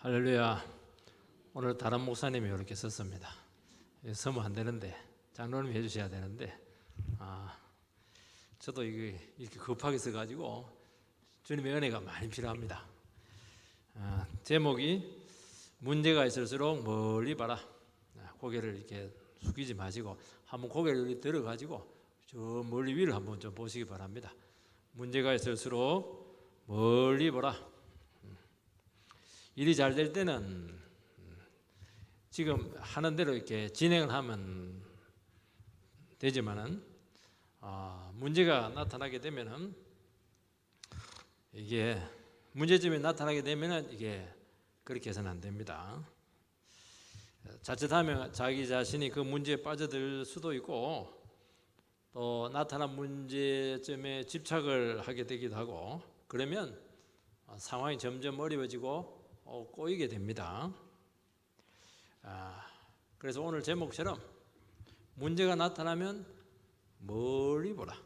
할렐루야. 오늘 다른 목사님이 이렇게 썼습니다. 서면 안 되는데 장로님이 해주셔야 되는데 저도 이게 이렇게 급하게 써가지고 주님의 은혜가 많이 필요합니다. 제목이 문제가 있을수록 멀리 봐라. 고개를 이렇게 숙이지 마시고 한번 고개를 들어가지고 저 멀리 위를 한번 좀 보시기 바랍니다. 문제가 있을수록 멀리 보라. 일이 잘 될 때는 지금 하는 대로 이렇게 진행을 하면 되지만은 문제가 나타나게 되면은 이게 문제점이 나타나게 되면은 이게 그렇게 해서는 안 됩니다. 자칫하면 자기 자신이 그 문제에 빠져들 수도 있고 또 나타난 문제점에 집착을 하게 되기도 하고 그러면 상황이 점점 어려워지고 꼬이게 됩니다. 그래서 오늘 제목처럼 문제가 나타나면 멀리 보라.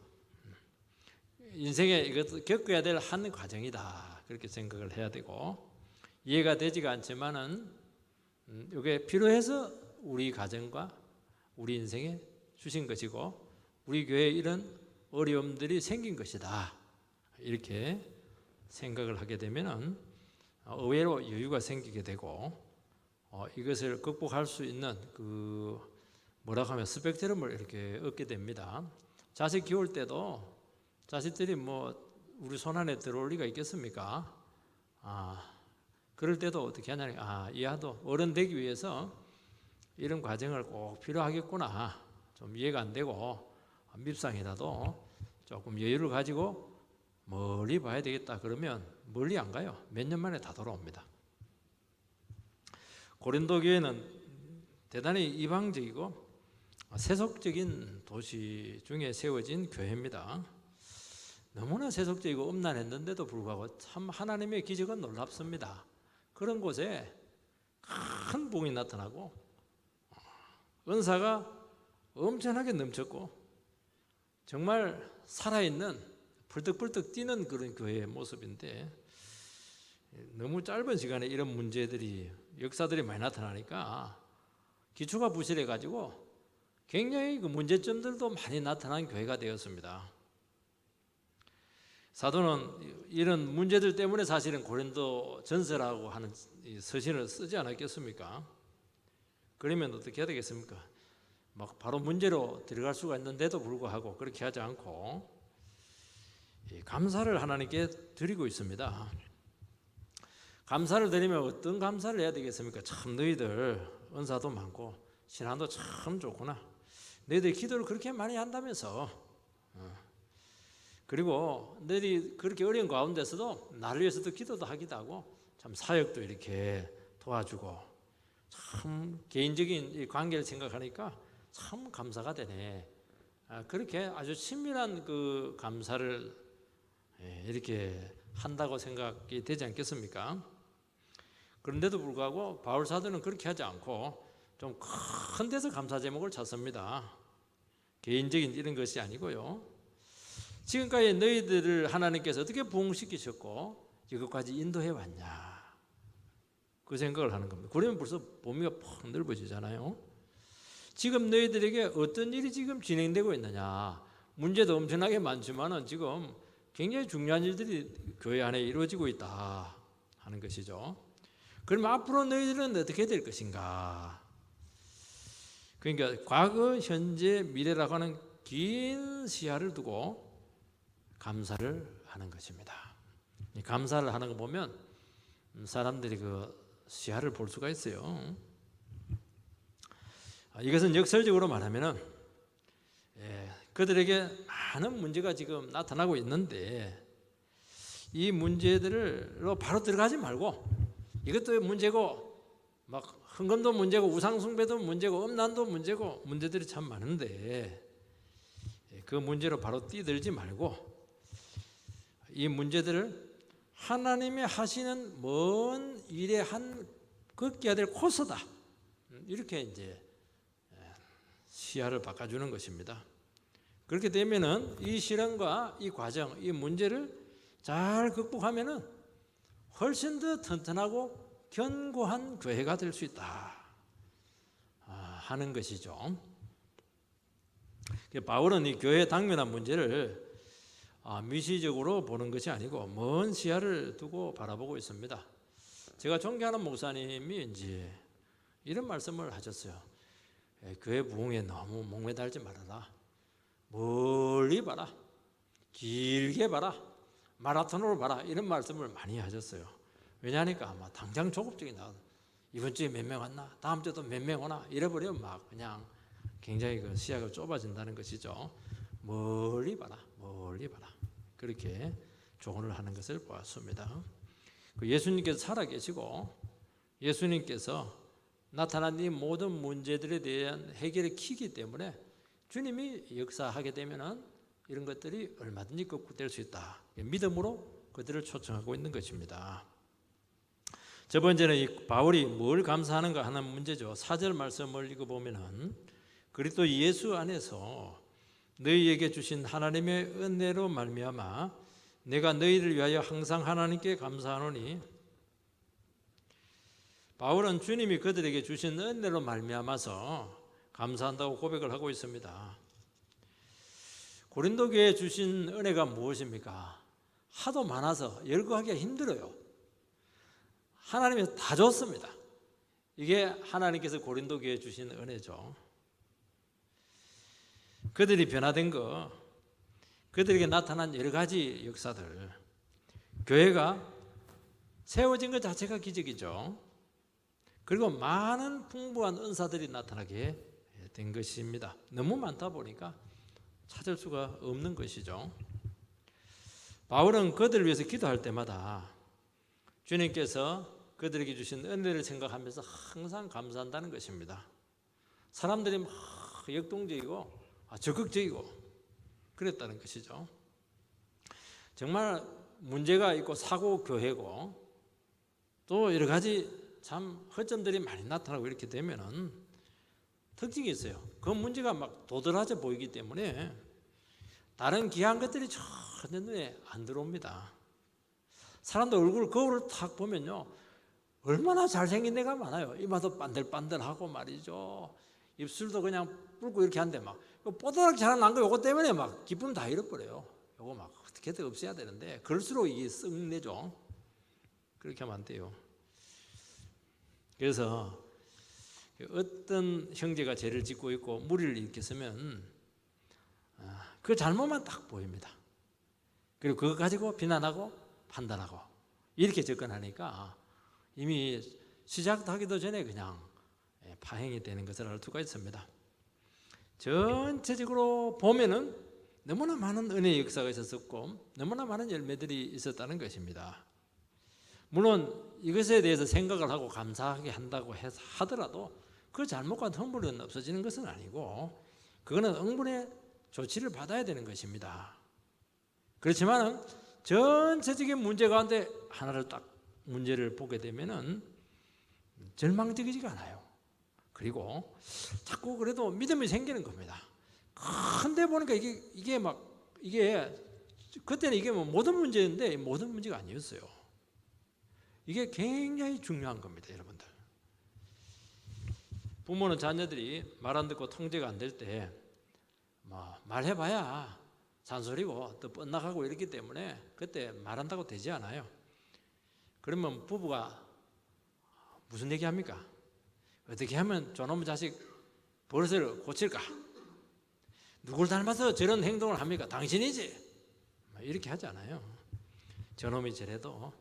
인생에 이것도 겪어야 될 한 과정이다. 그렇게 생각을 해야 되고 이해가 되지가 않지만은 이게 필요해서 우리 가정과 우리 인생에 주신 것이고 우리 교회에 이런 어려움들이 생긴 것이다. 이렇게 생각을 하게 되면은 의외로 여유가 생기게 되고 이것을 극복할 수 있는 그 뭐라고 하면 스펙트럼을 이렇게 얻게 됩니다. 자식 키울 때도 자식들이 뭐 우리 손 안에 들어올 리가 있겠습니까? 그럴 때도 어떻게 하냐면 이 아도 어른 되기 위해서 이런 과정을 꼭 필요하겠구나. 좀 이해가 안 되고 밉상이라도 조금 여유를 가지고 멀리 봐야 되겠다 그러면 멀리 안 가요. 몇 년 만에 다 돌아옵니다. 고린도 교회는 대단히 이방적이고 세속적인 도시 중에 세워진 교회입니다. 너무나 세속적이고 음란했는데도 불구하고 참 하나님의 기적은 놀랍습니다. 그런 곳에 큰 복이 나타나고 은사가 엄청나게 넘쳤고 정말 살아있는 불떡불떡 뛰는 그런 교회의 모습인데 너무 짧은 시간에 이런 문제들이 역사들이 많이 나타나니까 기초가 부실해 가지고 굉장히 그 문제점들도 많이 나타난 교회가 되었습니다. 사도는 이런 문제들 때문에 사실은 고린도 전서라고 하는 서신을 쓰지 않았겠습니까? 그러면 어떻게 해야 되겠습니까? 막 바로 문제로 들어갈 수가 있는데도 불구하고 그렇게 하지 않고 감사를 하나님께 드리고 있습니다. 감사를 드리면 어떤 감사를 해야 되겠습니까? 참 너희들 은사도 많고 신앙도 참 좋구나. 너희들 기도를 그렇게 많이 한다면서 그리고 너희들이 그렇게 어려운 가운데서도 나를 위해서도 기도도 하기도 하고 참 사역도 이렇게 도와주고 참 개인적인 이 관계를 생각하니까 참 감사가 되네. 그렇게 아주 친밀한 그 감사를 이렇게 한다고 생각이 되지 않겠습니까? 그런데도 불구하고 바울 사도는 그렇게 하지 않고 좀 큰 데서 감사 제목을 찾습니다. 개인적인 이런 것이 아니고요. 지금까지 너희들을 하나님께서 어떻게 부흥시키셨고 이것까지 인도해 왔냐 그 생각을 하는 겁니다. 그러면 벌써 범위가 퍽 넓어지잖아요. 지금 너희들에게 어떤 일이 지금 진행되고 있느냐. 문제도 엄청나게 많지만은 지금 굉장히 중요한 일들이 교회 안에 이루어지고 있다 하는 것이죠. 그러면 앞으로 너희들은 어떻게 될 것인가? 그러니까 과거, 현재, 미래라고 하는 긴 시야를 두고 감사를 하는 것입니다. 감사를 하는 거 보면 사람들이 그 시야를 볼 수가 있어요. 이것은 역설적으로 말하면은 그들에게 많은 문제가 지금 나타나고 있는데 이 문제들로 바로 들어가지 말고 이것도 문제고 막 헌금도 문제고 우상숭배도 문제고 음란도 문제고 문제들이 참 많은데 그 문제로 바로 뛰들지 말고 이 문제들을 하나님이 하시는 먼 일에 한 걷기야 될 코스다 이렇게 이제 시야를 바꿔주는 것입니다. 그렇게 되면은 이 실현과 이 과정, 이 문제를 잘 극복하면은 훨씬 더 튼튼하고 견고한 교회가 될 수 있다 하는 것이죠. 바울은 이 교회의 당면한 문제를 미시적으로 보는 것이 아니고 먼 시야를 두고 바라보고 있습니다. 제가 존경하는 목사님이 이제 이런 말씀을 하셨어요. 교회 부흥에 너무 목매달지 말아라. 멀리 봐라. 길게 봐라. 마라톤으로 봐라. 이런 말씀을 많이 하셨어요. 왜냐하니까 아마 당장 조급증이 나. 이번 주에 몇 명 왔나? 다음 주에도 몇 명 오나? 이래버리면 막 그냥 굉장히 그 시야가 좁아진다는 것이죠. 멀리 봐라. 멀리 봐라. 그렇게 조언을 하는 것을 보았습니다. 예수님께서 살아계시고 예수님께서 나타난 이 모든 문제들에 대한 해결의 키이기 때문에 주님이 역사하게 되면은 이런 것들이 얼마든지 극복될 수 있다. 믿음으로 그들을 초청하고 있는 것입니다. 첫 번째는 이 바울이 뭘 감사하는가 하는 문제죠. 4절 말씀을 읽어보면은 그리스도 예수 안에서 너희에게 주신 하나님의 은혜로 말미암아 내가 너희를 위하여 항상 하나님께 감사하노니 바울은 주님이 그들에게 주신 은혜로 말미암아서 감사한다고 고백을 하고 있습니다. 고린도 교회에 주신 은혜가 무엇입니까? 하도 많아서 열거하기가 힘들어요. 하나님이 다 줬습니다. 이게 하나님께서 고린도 교회에 주신 은혜죠. 그들이 변화된 거, 그들에게 나타난 여러 가지 역사들, 교회가 세워진 것 자체가 기적이죠. 그리고 많은 풍부한 은사들이 나타나게 된 것입니다. 너무 많다 보니까 찾을 수가 없는 것이죠. 바울은 그들을 위해서 기도할 때마다 주님께서 그들에게 주신 은혜를 생각하면서 항상 감사한다는 것입니다. 사람들이 막 역동적이고 적극적이고 그랬다는 것이죠. 정말 문제가 있고 사고 교회고 또 여러 가지 참 허점들이 많이 나타나고 이렇게 되면은 특징이 있어요. 그 문제가 막 도드라져 보이기 때문에 다른 귀한 것들이 전혀 눈에 안 들어옵니다. 사람들 얼굴 거울을 탁 보면요, 얼마나 잘생긴 애가 많아요. 이마도 반들반들하고 말이죠. 입술도 그냥 붉고 이렇게 한데 막 뽀드락 자라난 거 요거 때문에 막 기쁨 다 잃어버려요. 요거 막 어떻게든 없애야 되는데 그럴수록 이게 썩내죠. 그렇게 하면 안 돼요. 그래서 어떤 형제가 죄를 짓고 있고 무리를 일으켰으면 그 잘못만 딱 보입니다. 그리고 그거 가지고 비난하고 판단하고 이렇게 접근하니까 이미 시작도 하기도 전에 그냥 파행이 되는 것을 알 수가 있습니다. 전체적으로 보면은 너무나 많은 은혜의 역사가 있었고 너무나 많은 열매들이 있었다는 것입니다. 물론 이것에 대해서 생각을 하고 감사하게 한다고 하더라도 그 잘못과 흥분은 없어지는 것은 아니고 그거는 응분의 조치를 받아야 되는 것입니다. 그렇지만 전체적인 문제 가운데 하나를 딱 문제를 보게 되면은 절망적이지가 않아요. 그리고 자꾸 그래도 믿음이 생기는 겁니다. 근데 보니까 이게 그때는 이게 뭐 모든 문제인데 모든 문제가 아니었어요. 이게 굉장히 중요한 겁니다, 여러분들. 부모는 자녀들이 말 안 듣고 통제가 안 될 때 말해봐야 잔소리고 또 뻔나가고 이렇기 때문에 그때 말한다고 되지 않아요. 그러면 부부가 무슨 얘기합니까? 어떻게 하면 저놈의 자식 버릇을 고칠까? 누굴 닮아서 저런 행동을 합니까? 당신이지? 이렇게 하지 않아요. 저놈이 저래도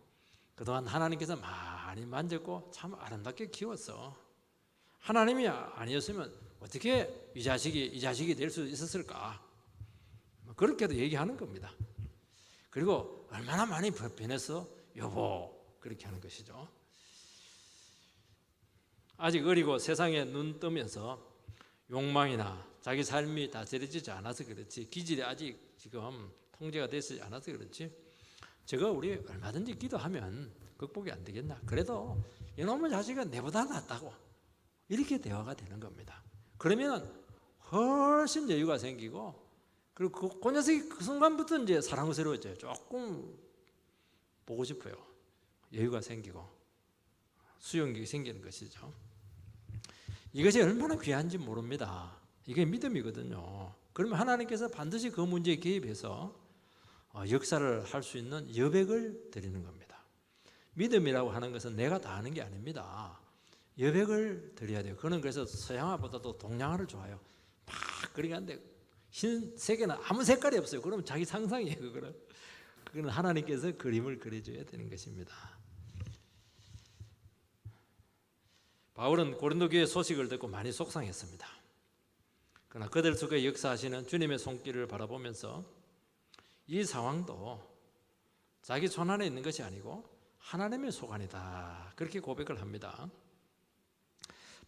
그동안 하나님께서 많이 만졌고 참 아름답게 키웠어. 하나님이 아니었으면 어떻게 이 자식이 될 수 있었을까? 그렇게도 얘기하는 겁니다. 그리고 얼마나 많이 변했어? 여보, 그렇게 하는 것이죠. 아직 어리고 세상에 눈 뜨면서 욕망이나 자기 삶이 다스려지지 않아서 그렇지, 기질이 아직 지금 통제가 되지 않아서 그렇지, 저거 우리 얼마든지 기도하면 극복이 안 되겠나? 그래도 이놈의 자식은 내보다 낫다고 이렇게 대화가 되는 겁니다. 그러면 훨씬 여유가 생기고, 그리고 그 녀석이 그 순간부터 이제 사랑스러워져요. 조금 보고 싶어요. 여유가 생기고 수용력이 생기는 것이죠. 이것이 얼마나 귀한지 모릅니다. 이게 믿음이거든요. 그러면 하나님께서 반드시 그 문제에 개입해서 역사를 할 수 있는 여백을 드리는 겁니다. 믿음이라고 하는 것은 내가 다 하는 게 아닙니다. 여백을 드려야 돼요. 그는 그래서 서양화보다도 동양화를 좋아해요. 막 그렇게 하는데 흰색에는 아무 색깔이 없어요. 그러면 자기 상상이에요. 그거는 하나님께서 그림을 그려줘야 되는 것입니다. 바울은 고린도 교회 소식을 듣고 많이 속상했습니다. 그러나 그들 속에 역사하시는 주님의 손길을 바라보면서 이 상황도 자기 손 안에 있는 것이 아니고 하나님의 소관이다, 그렇게 고백을 합니다.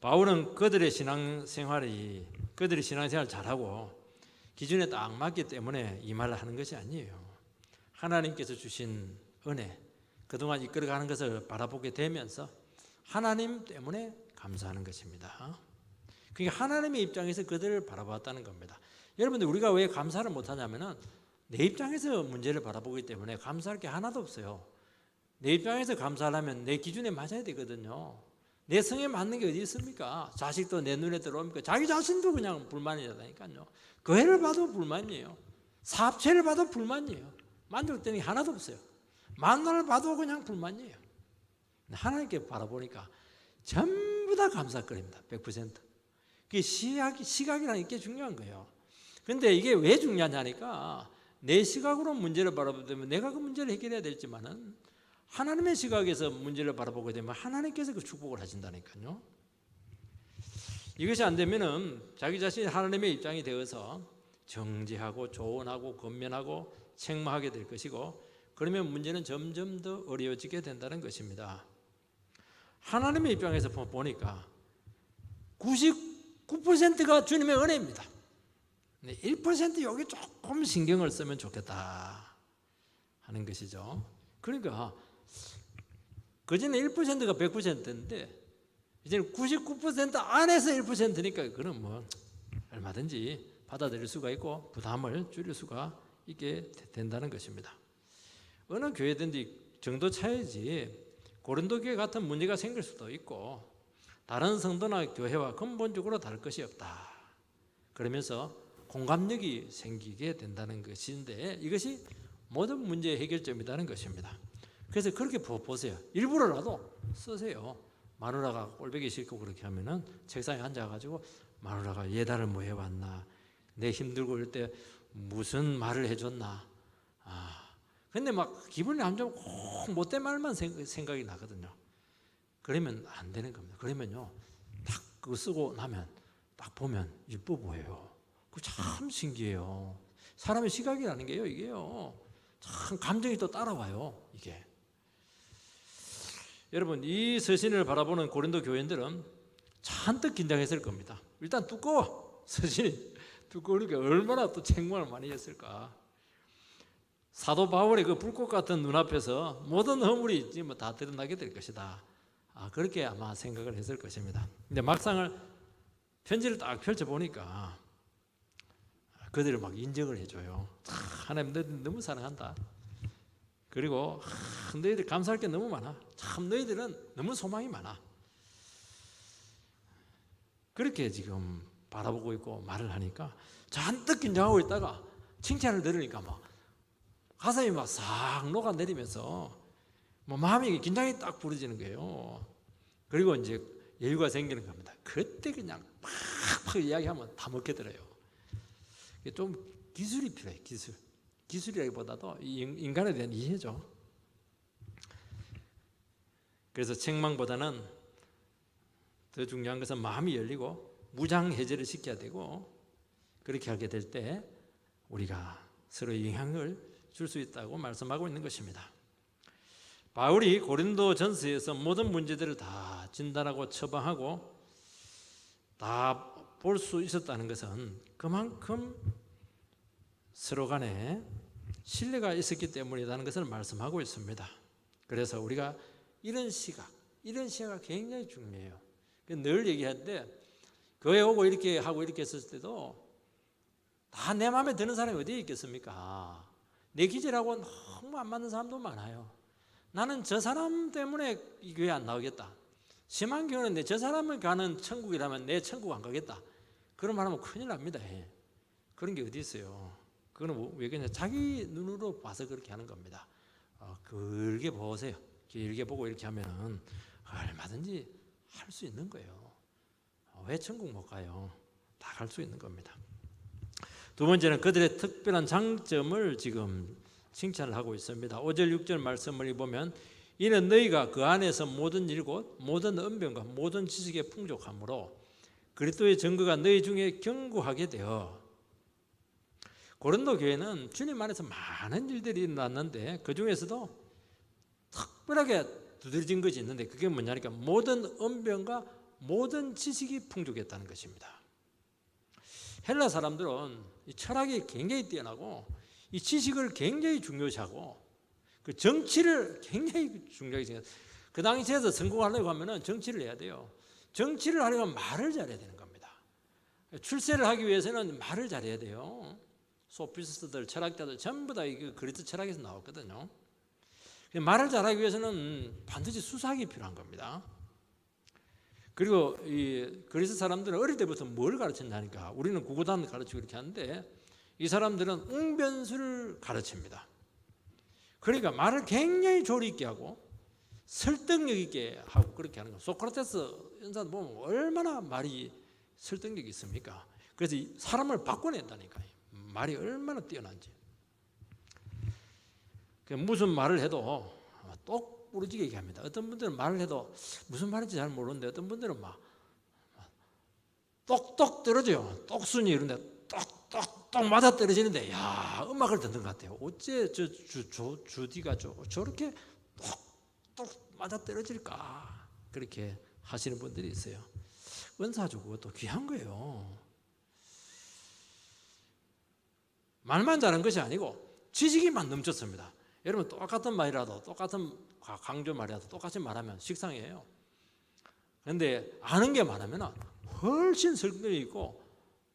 바울은 그들이 신앙생활 잘하고 기준에 딱 맞기 때문에 이 말을 하는 것이 아니에요. 하나님께서 주신 은혜, 그동안 이끌어가는 것을 바라보게 되면서 하나님 때문에 감사하는 것입니다. 그러니까 하나님의 입장에서 그들을 바라봤다는 겁니다. 여러분들, 우리가 왜 감사를 못하냐면은 내 입장에서 문제를 바라보기 때문에 감사할 게 하나도 없어요. 내 입장에서 감사하려면 내 기준에 맞아야 되거든요. 내 성에 맞는 게 어디 있습니까? 자식도 내 눈에 들어옵니까? 자기 자신도 그냥 불만이라니까요. 교회를 봐도 불만이에요. 사업체를 봐도 불만이에요. 만족되는 게 하나도 없어요. 만나를 봐도 그냥 불만이에요. 하나님께 바라보니까 전부 다 감사거리입니다. 100%. 그게 시각이라는 게 중요한 거예요. 그런데 이게 왜 중요하냐니까, 내 시각으로 문제를 바라보면 내가 그 문제를 해결해야 되지만은 하나님의 시각에서 문제를 바라보게 되면 하나님께서 그 축복을 하신다니까요. 이것이 안 되면은 자기 자신이 하나님의 입장이 되어서 정죄하고 조언하고 권면하고 책망하게 될 것이고, 그러면 문제는 점점 더 어려워지게 된다는 것입니다. 하나님의 입장에서 보니까 99%가 주님의 은혜입니다. 1% 여기 조금 신경을 쓰면 좋겠다 하는 것이죠. 그러니까 그전에 1%가 100%인데 이제는 99% 안에서 1%니까 그건 뭐 얼마든지 받아들일 수가 있고 부담을 줄일 수가 있게 된다는 것입니다. 어느 교회든지 정도 차이지 고린도 교회 같은 문제가 생길 수도 있고 다른 성도나 교회와 근본적으로 다를 것이 없다. 그러면서 공감력이 생기게 된다는 것인데, 이것이 모든 문제의 해결점이라는 것입니다. 그래서 그렇게 보세요. 일부러라도 쓰세요. 마누라가 꼴보기 싫고 그렇게 하면은 책상에 앉아가지고 마누라가 예달을 뭐 해왔나, 내 힘들고 이럴 때 무슨 말을 해줬나. 근데 막 기분이 안 좋으면 꼭 못된 말만 생각이 나거든요. 그러면 안 되는 겁니다. 그러면요, 딱 그거 쓰고 나면 딱 보면 이뻐 보여요. 그거 참 신기해요. 사람의 시각이라는 게요, 이게요. 참 감정이 또 따라와요, 이게. 여러분, 이 서신을 바라보는 고린도 교인들은 잔뜩 긴장했을 겁니다. 일단 두꺼워. 서신이 두꺼우니까 얼마나 또 책망을 많이 했을까. 사도 바울의 그 불꽃 같은 눈앞에서 모든 허물이 지금 다 드러나게 될 것이다. 그렇게 아마 생각을 했을 것입니다. 근데 막상을 편지를 딱 펼쳐보니까 그들을 막 인정을 해줘요. 하나님 너희들 너무 사랑한다. 그리고 너희들 감사할 게 너무 많아. 참 너희들은 너무 소망이 많아. 그렇게 지금 바라보고 있고 말을 하니까 잔뜩 긴장하고 있다가 칭찬을 들으니까 막 가슴이 막 싹 녹아내리면서 뭐 마음이 긴장이 딱 부러지는 거예요. 그리고 이제 여유가 생기는 겁니다. 그때 그냥 팍팍 이야기하면 다 먹혀들어요. 좀 기술이 필요해요. 기술이라기보다도 인간에 대한 이해죠. 그래서 책망보다는 더 중요한 것은 마음이 열리고 무장해제를 시켜야 되고, 그렇게 하게 될 때 우리가 서로 영향을 줄 수 있다고 말씀하고 있는 것입니다. 바울이 고린도 전서에서 모든 문제들을 다 진단하고 처방하고 다 볼 수 있었다는 것은 그만큼 서로 간에 신뢰가 있었기 때문이라는 것을 말씀하고 있습니다. 그래서 우리가 이런 시각 굉장히 중요해요. 늘 얘기하는데, 교회 오고 이렇게 하고 이렇게 했을 때도 다 내 마음에 드는 사람이 어디에 있겠습니까? 내 기질하고 너무 안 맞는 사람도 많아요. 나는 저 사람 때문에 이 교회 안 나오겠다. 심한 경우는 저 사람을 가는 천국이라면 내 천국 안 가겠다. 그런 말 하면 큰일 납니다. 그런 게 어디 있어요. 그거는 왜 그러냐, 자기 눈으로 봐서 그렇게 하는 겁니다. 길게 보세요. 길게 보고 이렇게 하면 얼마든지 할 수 있는 거예요. 왜 천국 못 가요? 다 갈 수 있는 겁니다. 두 번째는 그들의 특별한 장점을 지금 칭찬을 하고 있습니다. 5절 6절 말씀을 보면 이는 너희가 그 안에서 모든 일곧 모든 언변과 모든 지식에 풍족함으로 그리스도의 증거가 너희 중에 견고하게 되어. 고린도 교회는 주님 안에서 많은 일들이 일어났는데 그 중에서도 특별하게 두드러진 것이 있는데 그게 뭐냐니까 모든 언변과 모든 지식이 풍족했다는 것입니다. 헬라 사람들은 이 철학이 굉장히 뛰어나고 이 지식을 굉장히 중요시하고 그 정치를 굉장히 중요하게 생각해요. 그 당시에서 성공하려고 하면 정치를 해야 돼요. 정치를 하려면 말을 잘해야 되는 겁니다. 출세를 하기 위해서는 말을 잘해야 돼요. 소피스트들, 철학자들 전부 다 그리스 철학에서 나왔거든요. 말을 잘하기 위해서는 반드시 수사학이 필요한 겁니다. 그리고 이 그리스 사람들은 어릴 때부터 뭘 가르쳤냐니까 우리는 구구단 가르치고 이렇게 하는데 이 사람들은 웅변수를 가르칩니다. 그러니까 말을 굉장히 조리 있게 하고 설득력 있게 하고 그렇게 하는 거예요. 소크라테스 연사 보면 얼마나 말이 설득력이 있습니까? 그래서 사람을 바꿔낸다니까요. 말이 얼마나 뛰어난지. 무슨 말을 해도 똑 부러지게 얘기합니다. 어떤 분들은 말을 해도 무슨 말인지 잘 모르는데 어떤 분들은 막 똑똑 떨어져요. 똑순이 이런데 똑똑똑 맞아 떨어지는데 야 음악을 듣는 것 같아요. 어째 주디가 저렇게 똑똑 맞아 떨어질까 그렇게 하시는 분들이 있어요. 은사죠. 그것도 귀한 거예요. 말만 잘한 것이 아니고 지식이만 넘쳤습니다. 여러분 똑같은 말이라도 똑같은 강조 말이라도 똑같이 말하면 식상해요. 그런데 아는 게 많으면 훨씬 설득력이 있고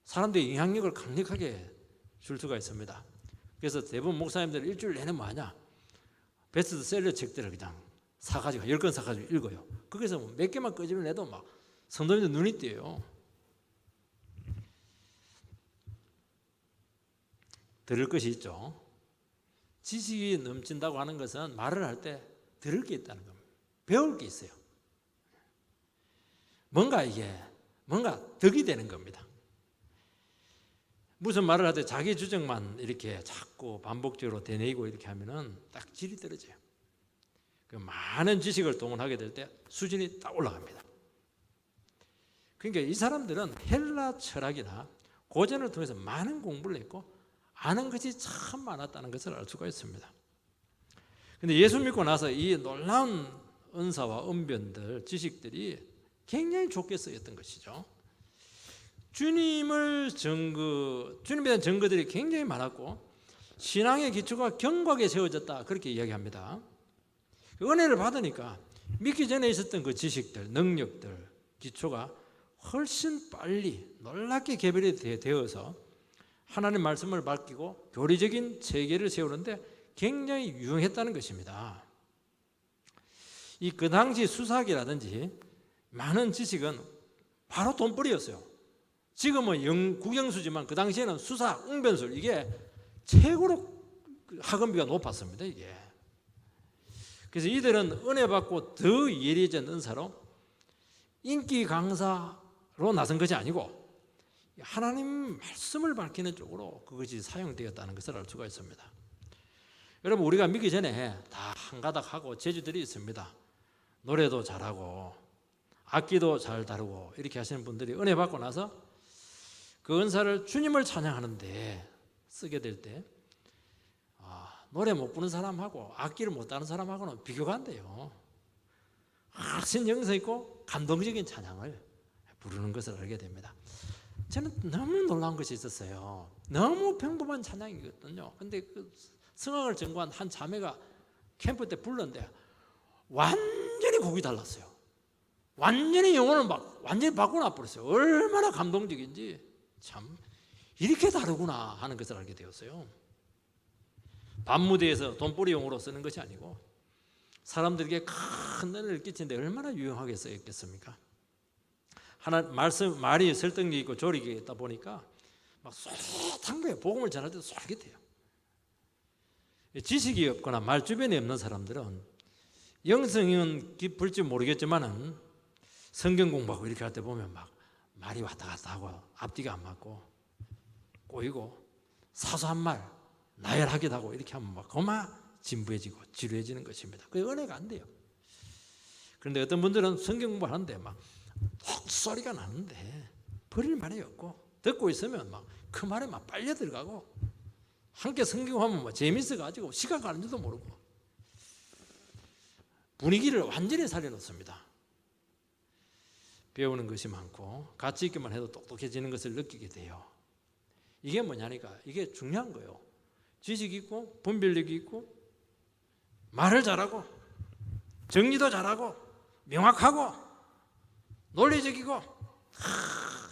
사람들의 영향력을 강력하게 줄 수가 있습니다. 그래서 대부분 목사님들은 일주일 내내 뭐하냐 베스트셀러 책들을 그냥 사가지고 10권 사가지고 읽어요. 거기서 몇 개만 끄집어 내도 막 성도님들 눈이 띄어요. 들을 것이 있죠. 지식이 넘친다고 하는 것은 말을 할 때 들을 게 있다는 겁니다. 배울 게 있어요. 뭔가 덕이 되는 겁니다. 무슨 말을 할 때 자기 주장만 이렇게 자꾸 반복적으로 되뇌이고 이렇게 하면은 딱 질이 떨어져요. 그 많은 지식을 동원하게 될 때 수준이 딱 올라갑니다. 그러니까 이 사람들은 헬라 철학이나 고전을 통해서 많은 공부를 했고 아는 것이 참 많았다는 것을 알 수가 있습니다. 그런데 예수 믿고 나서 이 놀라운 은사와 언변들, 지식들이 굉장히 좋게 쓰였던 것이죠. 주님에 대한 증거들이 굉장히 많았고 신앙의 기초가 견고하게 세워졌다 그렇게 이야기합니다. 은혜를 받으니까 믿기 전에 있었던 그 지식들, 능력들, 기초가 훨씬 빨리 놀랍게 개발이 되어서 하나님 말씀을 밝히고 교리적인 체계를 세우는데 굉장히 유용했다는 것입니다. 그 당시 수사학이라든지 많은 지식은 바로 돈벌이였어요. 지금은 국영수지만 그 당시에는 수사학, 웅변술 이게 최고로 학원비가 높았습니다. 이게. 그래서 이들은 은혜 받고 더 예리해진 은사로 인기 강사로 나선 것이 아니고 하나님 말씀을 밝히는 쪽으로 그것이 사용되었다는 것을 알 수가 있습니다. 여러분 우리가 믿기 전에 다 한가닥 하고 재주들이 있습니다. 노래도 잘하고 악기도 잘 다루고 이렇게 하시는 분들이 은혜 받고 나서 그 은사를 주님을 찬양하는데 쓰게 될 때 노래 못 부르는 사람하고 악기를 못 다루는 사람하고는 비교가 안 돼요. 훨씬 영성 있고 감동적인 찬양을 부르는 것을 알게 됩니다. 저는 너무 놀라운 것이 있었어요. 너무 평범한 찬양이거든요. 근데 그 성악을 전공한 한 자매가 캠프 때 불렀는데 완전히 곡이 달랐어요. 완전히 영혼을 완전히 바꿔놔 버렸어요. 얼마나 감동적인지 참 이렇게 다르구나 하는 것을 알게 되었어요. 밤무대에서 돈벌이용으로 쓰는 것이 아니고 사람들에게 큰 은혜를 끼치는데 얼마나 유용하게 쓰였겠습니까? 말이 설득력 있고 조리가 있다 보니까 막 솔깃한 거예요. 복음을 전할 때도 솔깃해요. 지식이 없거나 말 주변에 없는 사람들은 영성은 깊을지 모르겠지만은 성경 공부하고 이렇게 할 때 보면 막 말이 왔다 갔다 하고 앞뒤가 안 맞고 꼬이고 사소한 말 나열하기도 하고 이렇게 하면 막 그만 진부해지고 지루해지는 것입니다. 그게 은혜가 안 돼요. 그런데 어떤 분들은 성경 공부하는데 막 헛소리가 나는데 버릴 말이 없고 듣고 있으면 막 그 말에 막 빨려 들어가고 함께 성경하면 뭐 재밌어가지고 시간 가는 줄도 모르고 분위기를 완전히 살려놓습니다. 배우는 것이 많고 같이 있기만 해도 똑똑해지는 것을 느끼게 돼요. 이게 뭐냐니까 이게 중요한 거예요. 지식이 있고 분별력이 있고 말을 잘하고 정리도 잘하고 명확하고 논리적이고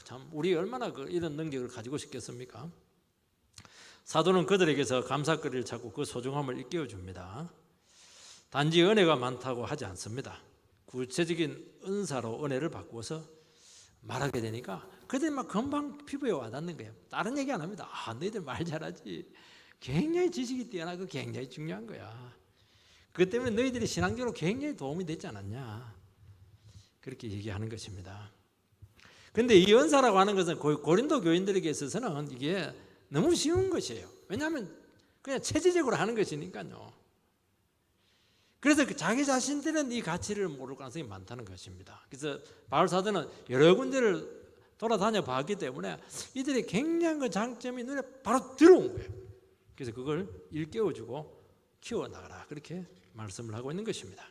참 우리 얼마나 이런 능력을 가지고 싶겠습니까? 사도는 그들에게서 감사거리를 찾고 그 소중함을 일깨워줍니다. 단지 은혜가 많다고 하지 않습니다. 구체적인 은사로 은혜를 바꾸어서 말하게 되니까 그들이 막 금방 피부에 와닿는 거예요. 다른 얘기 안 합니다. 너희들 말 잘하지. 굉장히 지식이 뛰어나고 굉장히 중요한 거야. 그것 때문에 너희들이 신앙적으로 굉장히 도움이 됐지 않았냐. 그렇게 얘기하는 것입니다. 그런데 이 은사라고 하는 것은 고린도 교인들에게 있어서는 이게 너무 쉬운 것이에요. 왜냐하면 그냥 체질적으로 하는 것이니까요. 그래서 자기 자신들은 이 가치를 모를 가능성이 많다는 것입니다. 그래서 바울 사도는 여러 군데를 돌아다녀 봤기 때문에 이들의 굉장한 그 장점이 눈에 바로 들어온 거예요. 그래서 그걸 일깨워주고 키워나가라 그렇게 말씀을 하고 있는 것입니다.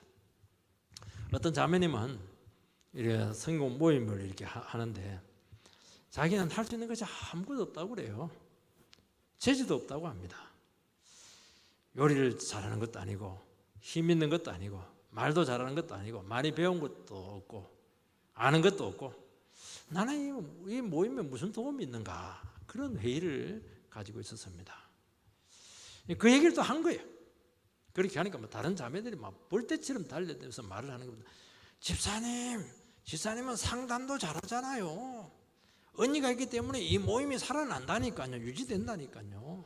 어떤 자매님은 이래 성공 모임을 이렇게 하는데 자기는 할 수 있는 것이 아무것도 없다고 그래요. 재주도 없다고 합니다. 요리를 잘하는 것도 아니고 힘 있는 것도 아니고 말도 잘하는 것도 아니고 많이 배운 것도 없고 아는 것도 없고 나는 이 모임에 무슨 도움이 있는가 그런 회의를 가지고 있었습니다. 그 얘기를 또 한 거예요. 그렇게 하니까 뭐 다른 자매들이 막 볼때처럼 달려들면서 말을 하는 겁니다. 집사님은 상담도 잘하잖아요. 언니가 있기 때문에 이 모임이 살아난다니까요. 유지된다니까요.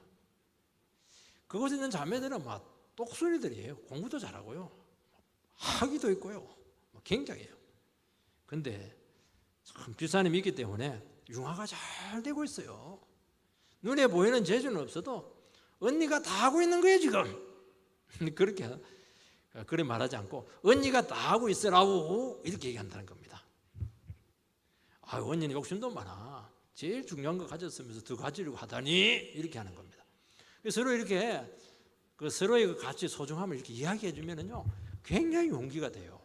그곳에 있는 자매들은 막 똑소리들이에요. 공부도 잘하고요. 학위도 있고요. 굉장해요. 근데 참 집사님이 있기 때문에 융화가 잘 되고 있어요. 눈에 보이는 재주는 없어도 언니가 다 하고 있는 거예요 지금. 그래 말하지 않고 언니가 다 하고 있으라고 이렇게 얘기한다는 겁니다. 언니는 욕심도 많아. 제일 중요한 거 가졌으면서 더 가지려고 하다니 이렇게 하는 겁니다. 서로 이렇게 서로의 그 가치 소중함을 이렇게 이야기해 주면은요 굉장히 용기가 돼요.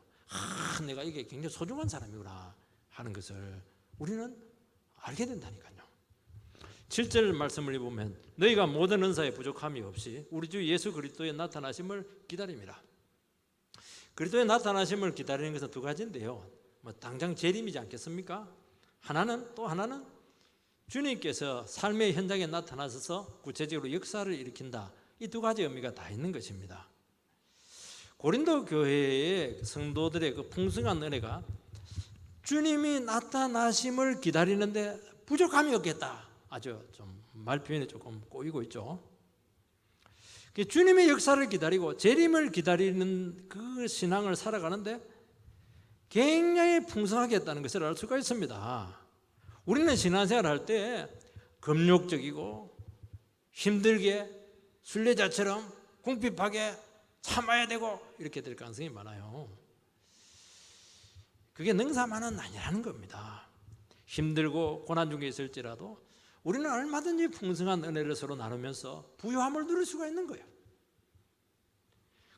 내가 이게 굉장히 소중한 사람이구나 하는 것을 우리는 알게 된다니까요. 7절 말씀을 보면 너희가 모든 은사에 부족함이 없이 우리 주 예수 그리스도의 나타나심을 기다립니다. 그리스도의 나타나심을 기다리는 것은 두 가지인데요. 당장 재림이지 않겠습니까? 또 하나는 주님께서 삶의 현장에 나타나셔서 구체적으로 역사를 일으킨다. 이 두 가지 의미가 다 있는 것입니다. 고린도 교회의 성도들의 그 풍성한 은혜가 주님이 나타나심을 기다리는데 부족함이 없겠다. 아주 좀 말 표현이 조금 꼬이고 있죠. 주님의 역사를 기다리고 재림을 기다리는 그 신앙을 살아가는데 굉장히 풍성하게 했다는 것을 알 수가 있습니다. 우리는 신앙생활 할 때 금욕적이고 힘들게 순례자처럼 궁핍하게 참아야 되고 이렇게 될 가능성이 많아요. 그게 능사만은 아니라는 겁니다. 힘들고 고난 중에 있을지라도 우리는 얼마든지 풍성한 은혜를 서로 나누면서 부유함을 누릴 수가 있는 거예요.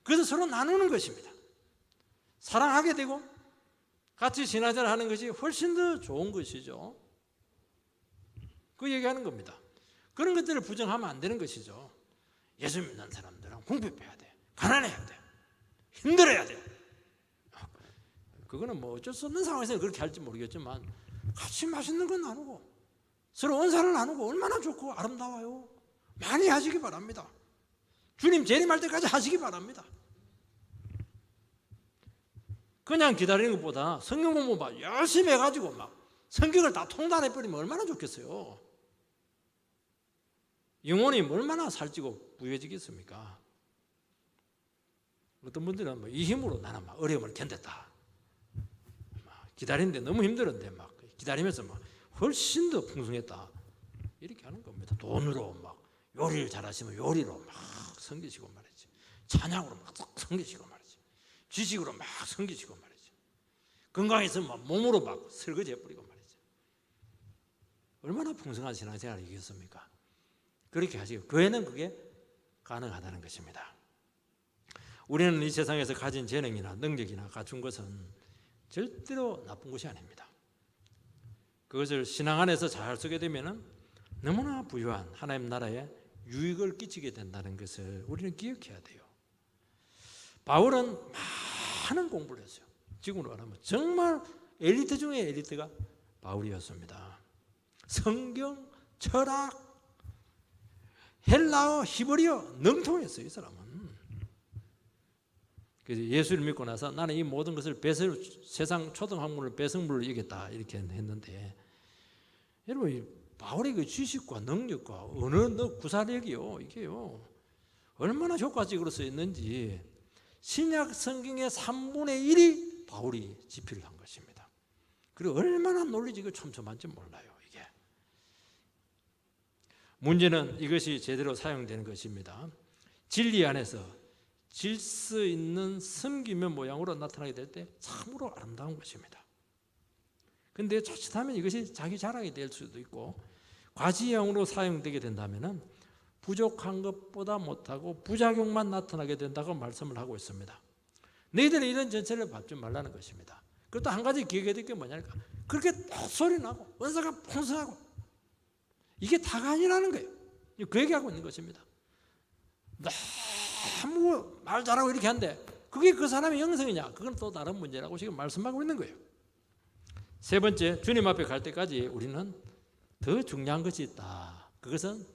그래서 서로 나누는 것입니다. 사랑하게 되고 같이 신앙생활 하는 것이 훨씬 더 좋은 것이죠. 그 얘기하는 겁니다. 그런 것들을 부정하면 안 되는 것이죠. 예수 믿는 사람들은 궁핍해야 돼. 가난해야 돼. 힘들어야 돼. 그거는 뭐 어쩔 수 없는 상황에서는 그렇게 할지 모르겠지만 같이 맛있는 건 나누고 서로 은사를 나누고 얼마나 좋고 아름다워요. 많이 하시기 바랍니다. 주님 재림할 때까지 하시기 바랍니다. 그냥 기다리는 것보다 성경 공부 막 열심히 해가지고 막 성경을 다 통달해버리면 얼마나 좋겠어요. 영혼이 얼마나 살찌고 부유해지겠습니까? 어떤 분들은 뭐 이 힘으로 나는 막 어려움을 견뎠다. 막 기다리는데 너무 힘들었는데 막 기다리면서 막 훨씬 더 풍성했다. 이렇게 하는 겁니다. 돈으로 막 요리를 잘하시면 요리로 막 섬기시고 말이지. 찬양으로 막 섬기시고 말이지. 지식으로 막 섬기시고 말이지. 건강해서 막 몸으로 막 설거지 해버리고 말이지. 얼마나 풍성한 신앙생활이겠습니까? 그렇게 하시고 교회는 그게 가능하다는 것입니다. 우리는 이 세상에서 가진 재능이나 능력이나 갖춘 것은 절대로 나쁜 것이 아닙니다. 그것을 신앙 안에서 잘 쓰게 되면 너무나 부유한 하나님 나라에 유익을 끼치게 된다는 것을 우리는 기억해야 돼요. 바울은 많은 공부를 했어요. 지금으로 말하면 정말 엘리트 중에 엘리트가 바울이었습니다. 성경, 철학, 헬라어, 히브리어 능통했어요. 이 사람은. 그래서 예수를 믿고 나서 나는 이 모든 것을 세상 초등학문을 배설물로 이겼다 이렇게 했는데, 여러분 바울의 그 지식과 능력과 언어 구사력이요, 이게요 얼마나 효과적으로 쓰였는지 신약 성경의 3분의 1이 바울이 집필을 한 것입니다. 그리고 얼마나 논리적이고 촘촘한지 몰라요. 이게 문제는 이것이 제대로 사용되는 것입니다. 진리 안에서 질서 있는 섬기면 모양으로 나타나게 될 때 참으로 아름다운 것입니다. 그런데 자칫하면 이것이 자기 자랑이 될 수도 있고 과시형으로 사용되게 된다면 부족한 것보다 못하고 부작용만 나타나게 된다고 말씀을 하고 있습니다. 너희들은 이런 전체를 밟지 말라는 것입니다. 그것도 한 가지 기억해야 될 게 뭐냐니까, 그렇게 소리 나고 은사가 풍성하고 이게 다가 아니라는 거예요. 그 얘기하고 있는 것입니다. 너무 말 잘하고 이렇게 한데 그게 그 사람의 영성이냐? 그건 또 다른 문제라고 지금 말씀하고 있는 거예요. 세 번째, 주님 앞에 갈 때까지 우리는 더 중요한 것이 있다. 그것은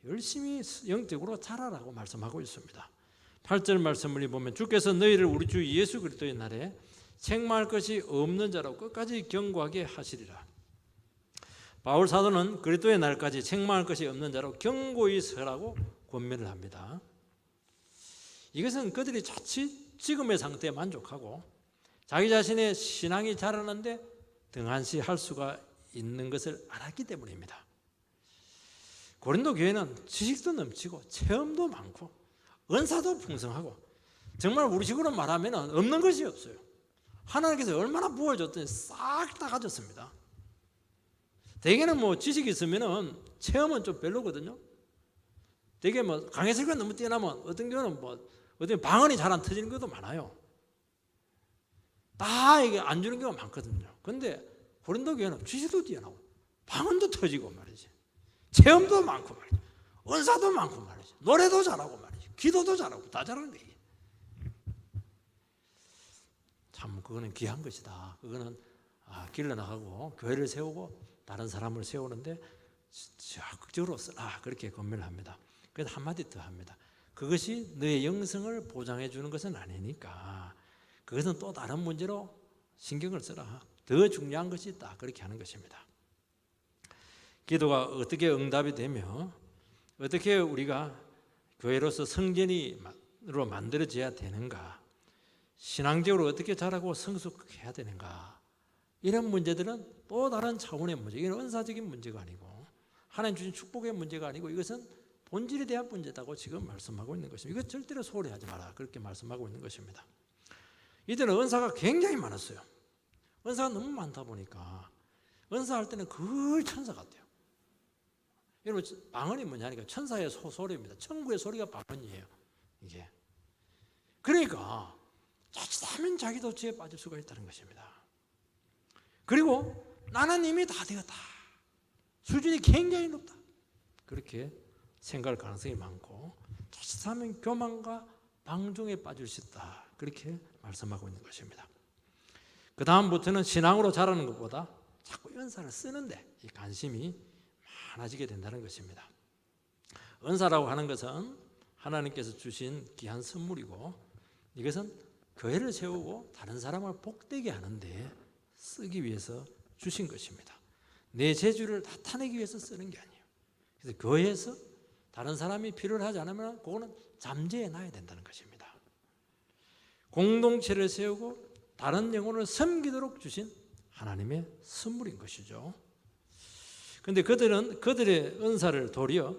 열심히 영적으로 자라라고 말씀하고 있습니다. 8절 말씀을 보면 주께서 너희를 우리 주 예수 그리스도의 날에 책망할 것이 없는 자라고 끝까지 경고하게 하시리라. 바울 사도는 그리스도의 날까지 책망할 것이 없는 자로 경고히 서라고 권면을 합니다. 이것은 그들이 자칫 지금의 상태에 만족하고 자기 자신의 신앙이 자라는데 등한시할 수가 있는 것을 알았기 때문입니다. 고린도 교회는 지식도 넘치고 체험도 많고 은사도 풍성하고 정말 우리식으로 말하면 없는 것이 없어요. 하나님께서 얼마나 부어줬더니 싹 다 가졌습니다. 대개는 뭐 지식이 있으면 체험은 좀 별로거든요. 되게 뭐 강해설교가 너무 뛰어나면 어떤 경우는 뭐 어떤 방언이 잘 안 터지는 것도 많아요. 다 이게 안 주는 경우가 많거든요. 근데 고린도 교회는 지식도 뛰어나고 방언도 터지고 말이지, 체험도 많고 말이지, 은사도 많고 말이지, 노래도 잘하고 말이지, 기도도 잘하고 다 잘하는 거예요. 참 그거는 귀한 것이다. 그거는 길러나가고 교회를 세우고 다른 사람을 세우는데 적극적으로 쓰라, 그렇게 권면을 합니다. 그래서 한마디 더 합니다. 그것이 너의 영성을 보장해 주는 것은 아니니까 그것은 또 다른 문제로 신경을 써라. 더 중요한 것이 있다. 그렇게 하는 것입니다. 기도가 어떻게 응답이 되며 어떻게 우리가 교회로서 성전으로 만들어져야 되는가, 신앙적으로 어떻게 자라고 성숙해야 되는가, 이런 문제들은 또 다른 차원의 문제. 이건 은사적인 문제가 아니고 하나님 주신 축복의 문제가 아니고 이것은 본질에 대한 문제다고 지금 말씀하고 있는 것입니다. 이거 절대로 소홀히 하지 마라, 그렇게 말씀하고 있는 것입니다. 이들은 은사가 굉장히 많았어요. 은사가 너무 많다 보니까 은사할 때는 그 천사 같아요. 여러분 방언이 뭐냐니까 천사의 소리입니다. 천국의 소리가 방언이에요. 이게 그러니까 자칫하면 자기도 죄에 빠질 수가 있다는 것입니다. 그리고 나는 이미 다 되었다, 수준이 굉장히 높다, 그렇게 생각할 가능성이 많고 자칫하면 교만과 방종에 빠질 수 있다, 그렇게 말씀하고 있는 것입니다. 그 다음부터는 신앙으로 자라는 것보다 자꾸 은사를 쓰는데 이 관심이 많아지게 된다는 것입니다. 은사라고 하는 것은 하나님께서 주신 귀한 선물이고 이것은 교회를 세우고 다른 사람을 복되게 하는데 쓰기 위해서 주신 것입니다. 내 재주를 나타내기 위해서 쓰는 게 아니에요. 그래서 교회에서 다른 사람이 필요를 하지 않으면 그거는 잠재해 놔야 된다는 것입니다. 공동체를 세우고 다른 영혼을 섬기도록 주신 하나님의 선물인 것이죠. 그런데 그들은 그들의 은사를 도리어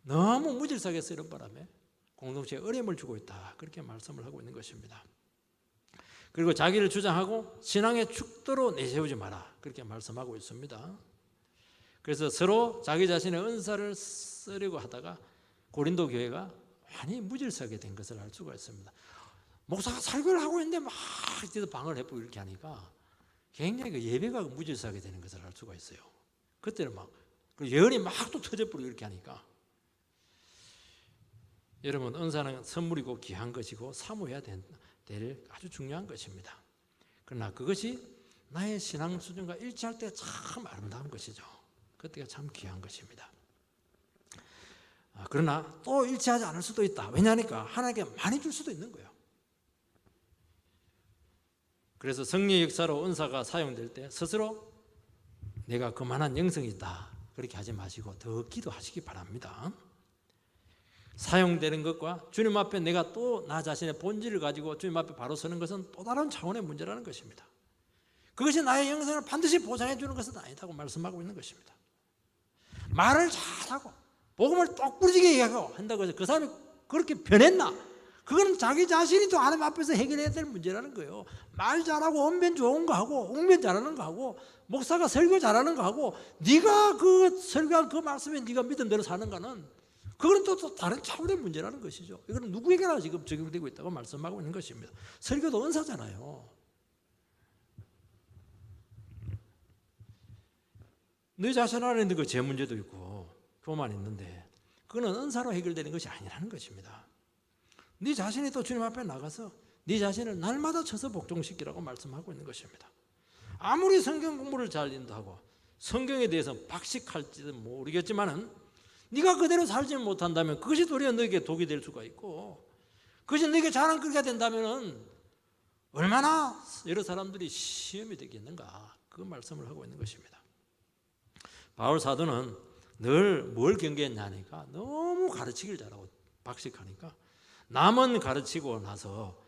너무 무질서하게 쓰는 바람에 공동체에 어려움을 주고 있다, 그렇게 말씀을 하고 있는 것입니다. 그리고 자기를 주장하고 신앙의 축도로 내세우지 마라, 그렇게 말씀하고 있습니다. 그래서 서로 자기 자신의 은사를 쓰려고 하다가 고린도 교회가 많이 무질서하게 된 것을 알 수가 있습니다. 목사가 설교를 하고 있는데 막 방을 해보고 이렇게 하니까 굉장히 그 예배가 무질서하게 되는 것을 알 수가 있어요. 그때는 막 예언이 막 또 터져버리고 이렇게 하니까. 여러분, 은사는 선물이고 귀한 것이고 사모해야 될 아주 중요한 것입니다. 그러나 그것이 나의 신앙 수준과 일치할 때 참 아름다운 것이죠. 그때가 참 귀한 것입니다. 그러나 또 일치하지 않을 수도 있다. 왜냐하니까 하나님께 많이 줄 수도 있는 거예요. 그래서 성령의 역사로 은사가 사용될 때 스스로 내가 그만한 영성이 있다, 그렇게 하지 마시고 더 기도하시기 바랍니다. 사용되는 것과 주님 앞에 내가 또 나 자신의 본질을 가지고 주님 앞에 바로 서는 것은 또 다른 차원의 문제라는 것입니다. 그것이 나의 영성을 반드시 보장해 주는 것은 아니다고 말씀하고 있는 것입니다. 말을 잘하고 복음을 똑부러지게 얘기하고 한다고 해서 그 사람이 그렇게 변했나? 그건 자기 자신이 또 하나님 앞에서 해결해야 될 문제라는 거예요. 말 잘하고 언변 좋은 거 하고 웅변 잘하는 거 하고 목사가 설교 잘하는 거 하고 네가 그 설교한 그 말씀에 네가 믿음대로 사는가는 그건 또 다른 차원의 문제라는 것이죠. 이거는 누구에게나 지금 적용되고 있다고 말씀하고 있는 것입니다. 설교도 은사잖아요. 너 자신 안에 있는 그 제 문제도 있고 교만 있는데 그거는 은사로 해결되는 것이 아니라는 것입니다. 네 자신이 또 주님 앞에 나가서 네 자신을 날마다 쳐서 복종시키라고 말씀하고 있는 것입니다. 아무리 성경 공부를 잘 인도하고 성경에 대해서 박식할지도 모르겠지만은 네가 그대로 살지 못한다면 그것이 도리어 너에게 독이 될 수가 있고 그것이 너에게 자랑거리가 된다면은 얼마나 여러 사람들이 시험이 되겠는가, 그 말씀을 하고 있는 것입니다. 바울 사도는 늘 뭘 경계했냐니까 너무 가르치기를 잘하고 박식하니까 남은 가르치고 나서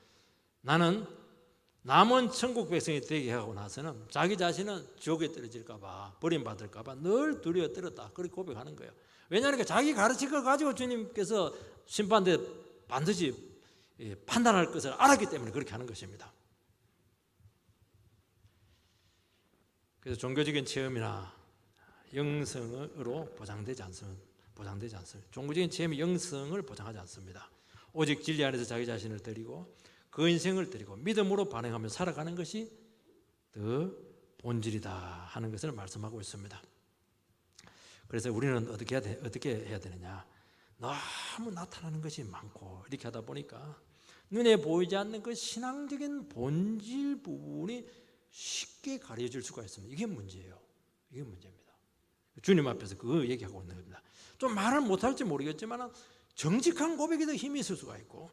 나는 남은 천국 백성이 되게 하고 나서는 자기 자신은 지옥에 떨어질까 봐, 버림받을까 봐 늘 두려워 떨었다, 그렇게 고백하는 거예요. 왜냐하면 자기 가르칠 걸 가지고 주님께서 심판대 반드시 판단할 것을 알았기 때문에 그렇게 하는 것입니다. 그래서 종교적인 체험이나 영성으로 보장되지 않습니다. 종교적인 체험이 영성을 보장하지 않습니다. 오직 진리 안에서 자기 자신을 드리고 그 인생을 드리고 믿음으로 반응하며 살아가는 것이 더 본질이다 하는 것을 말씀하고 있습니다. 그래서 우리는 어떻게 해야 되느냐? 너무 나타나는 것이 많고 이렇게 하다 보니까 눈에 보이지 않는 그 신앙적인 본질 부분이 쉽게 가려질 수가 있습니다. 이게 문제예요. 이게 문제입니다. 주님 앞에서 그거 얘기하고 있는 겁니다. 좀 말을 못할지 모르겠지만 정직한 고백에 더 힘이 있을 수가 있고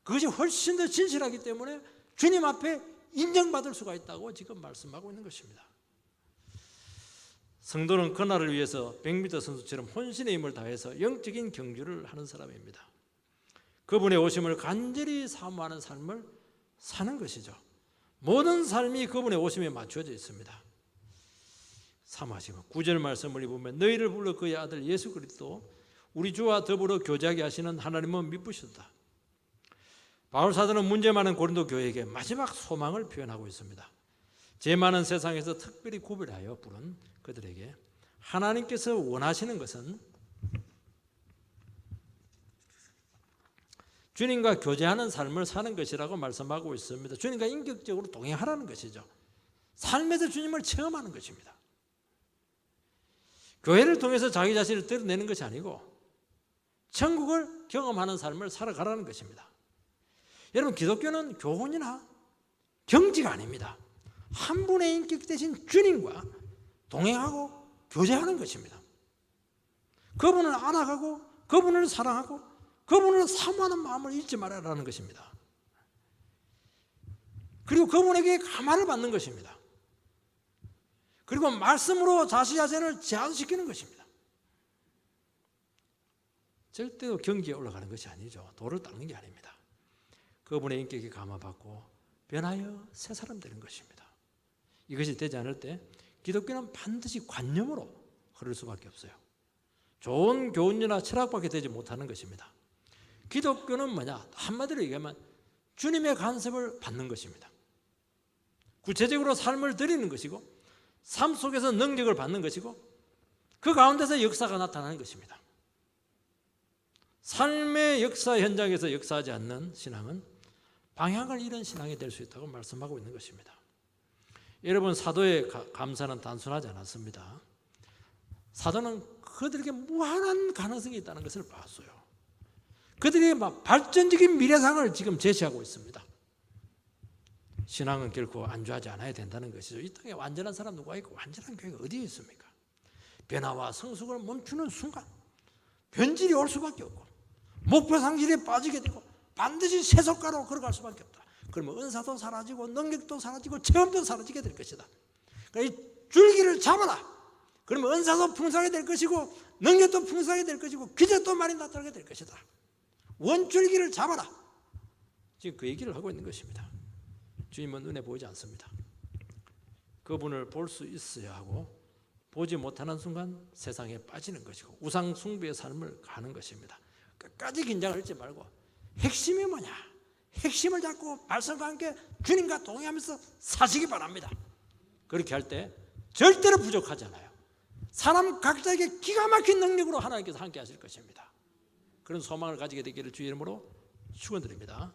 그것이 훨씬 더 진실하기 때문에 주님 앞에 인정받을 수가 있다고 지금 말씀하고 있는 것입니다. 성도는 그날을 위해서 100m 선수처럼 혼신의 힘을 다해서 영적인 경주를 하는 사람입니다. 그분의 오심을 간절히 사모하는 삶을 사는 것이죠. 모든 삶이 그분의 오심에 맞춰져 있습니다. 사모하시고 9절 말씀을 보면 너희를 불러 그의 아들 예수 그리스도 우리 주와 더불어 교제하게 하시는 하나님은 미쁘셨다. 바울 사도는 문제 많은 고린도 교회에게 마지막 소망을 표현하고 있습니다. 죄 많은 세상에서 특별히 구별하여 부른 그들에게 하나님께서 원하시는 것은 주님과 교제하는 삶을 사는 것이라고 말씀하고 있습니다. 주님과 인격적으로 동행하라는 것이죠. 삶에서 주님을 체험하는 것입니다. 교회를 통해서 자기 자신을 드러내는 것이 아니고 천국을 경험하는 삶을 살아가라는 것입니다. 여러분, 기독교는 교훈이나 경지가 아닙니다. 한 분의 인격 대신 주님과 동행하고 교제하는 것입니다. 그분을 알아가고 그분을 사랑하고 그분을 사모하는 마음을 잊지 말아라는 것입니다. 그리고 그분에게 감화를 받는 것입니다. 그리고 말씀으로 자신 자신을 제한시키는 것입니다. 절대로 경기에 올라가는 것이 아니죠. 돌을 닦는 게 아닙니다. 그분의 인격이 감화받고 변하여 새 사람 되는 것입니다. 이것이 되지 않을 때 기독교는 반드시 관념으로 흐를 수밖에 없어요. 좋은 교훈이나 철학밖에 되지 못하는 것입니다. 기독교는 뭐냐? 한마디로 얘기하면 주님의 간섭을 받는 것입니다. 구체적으로 삶을 드리는 것이고 삶 속에서 능력을 받는 것이고 그 가운데서 역사가 나타나는 것입니다. 삶의 역사 현장에서 역사하지 않는 신앙은 방향을 잃은 신앙이 될 수 있다고 말씀하고 있는 것입니다. 여러분, 사도의 감사는 단순하지 않았습니다. 사도는 그들에게 무한한 가능성이 있다는 것을 봤어요. 그들이 막 발전적인 미래상을 지금 제시하고 있습니다. 신앙은 결코 안주하지 않아야 된다는 것이죠. 이 땅에 완전한 사람 누가 있고 완전한 교회가 어디에 있습니까? 변화와 성숙을 멈추는 순간 변질이 올 수밖에 없고 목표 상실에 빠지게 되고 반드시 세속가로 걸어갈 수밖에 없다. 그러면 은사도 사라지고 능력도 사라지고 체험도 사라지게 될 것이다. 그러니까 이 줄기를 잡아라. 그러면 은사도 풍성하게 될 것이고 능력도 풍성하게 될 것이고 기적도 많이 나타나게 될 것이다. 원줄기를 잡아라. 지금 그 얘기를 하고 있는 것입니다. 주님은 눈에 보이지 않습니다. 그분을 볼 수 있어야 하고 보지 못하는 순간 세상에 빠지는 것이고 우상 숭배의 삶을 가는 것입니다. 끝까지 긴장을 하지 말고 핵심이 뭐냐? 핵심을 잡고 말씀과 함께 주님과 동의하면서 사시기 바랍니다. 그렇게 할 때 절대로 부족하지 않아요. 사람 각자에게 기가 막힌 능력으로 하나님께서 함께 하실 것입니다. 그런 소망을 가지게 되기를 주의 이름으로 축원드립니다.